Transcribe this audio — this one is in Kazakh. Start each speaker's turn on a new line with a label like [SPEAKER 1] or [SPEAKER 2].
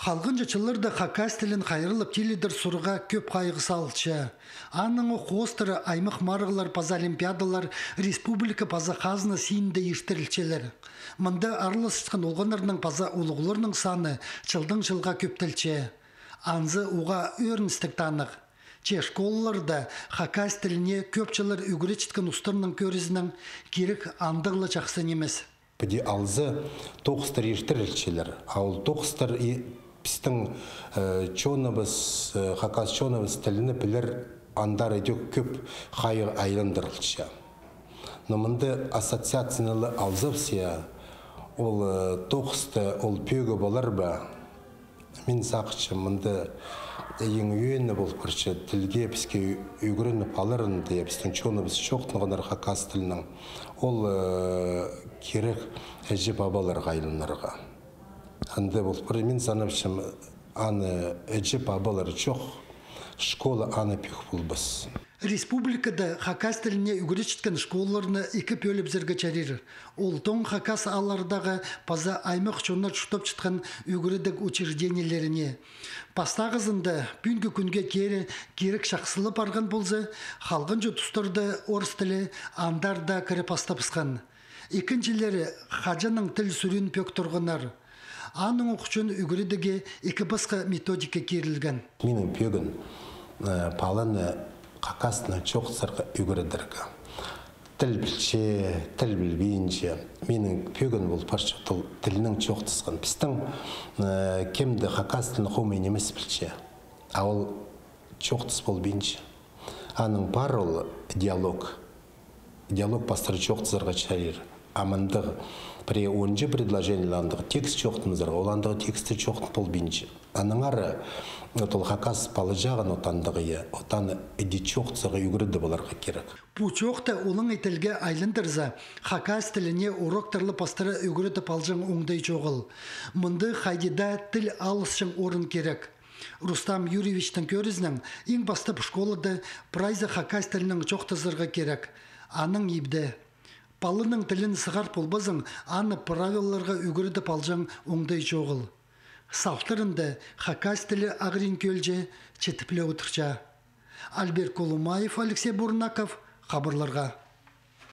[SPEAKER 1] Халғын жачылырды хакас тілін қайрылып теледір сұрға көп қайғы салчы. Анның қостыры аймық марғылар паза олимпиадалар республика паза қазына сейінді ештірілчелер. Мұнда арлы сытқан олғанырның паза олығыларының саны жылдың жылға көптілче. Анзы уға өріністік танық. Школаларда хакас тіліне көпчілер үгірі чіткен ұстарының көрізінің керек андығылы жақсы немес.
[SPEAKER 2] Бұды алзы тоқыстар ештірілчелер. Ауыл тоқыстар біздің чонабыз, хакас чонабыз тіліні білер андар өдек көп қайы айландырылчы. Но мұнды ассоциацияналы алзывсия, ол тоқысты, ол пөгі болар ба? Мен сақшы мұнды ең үйені бол көрші тілге бізге үйгірініп алырынды, біздің чонабыз шоқтынғанар хакас тілінің. Ол керек әжі бабалар ғайлынарға. Анды бол көрі мен санапшым аны әжі бабалар жоқ, школа аны пек болбас.
[SPEAKER 1] Республикада хакас тіліне үгірі чіткен школаларыны екі бөліп зіргі чарир. Ол тоң хакас алардағы паза аймақ чонна чүтіп чіткен үгірідік учреждениелеріне. Пастағызында бүнгі күнге керек шақсылы барған болзы, халғын жұтыстырды орыс тілі андарда кірі пастапысқан. Екіншілері хажаның тіл сүрін пөк тұрғынар. Аның оқшын үгірідіге екі басқа методика керілген.
[SPEAKER 2] Менің пөгін паланы қақасына жоқ сырға үгірідіргі. Тіл білше, тіл білбейінше, менің пөгін бұл паршы тілінің жоқ тұсқан. Біздің кемді қақас тілін қомайын емес білше, ауыл жоқ тұс болбейінше. Аның бар ол диалог. Диалог бастыры жоқ тұсырға чайыр. Амандығы, при 10 предложенияландығы текст жоқтымызырға, оландығы тексті жоқтын болбейінше. Аның ары, ол хакас палы жағын отандығы, отаны әді жоқтысыға үгірді боларға керек.
[SPEAKER 1] Бұ жоқты олың етілге айлындырза, хакас тіліне уроктарлы пастыры үгірді палжың оңдай жоғыл. Мұнды қайдеда тіл алысшың орын керек. Рустам Юрьевичтің көрізінің ең бастап школады прайзы хакас тілінің жоқтызырға керек. Аның ебді. Палының тілін сығар болбазың, аны правиларға үгірді палжың оңдай жоғыл. Салтырынды хакас тілі ағырин көлже четіпле отырча. Альберт Колумаев, Алексей Бурнаков, хабарларға.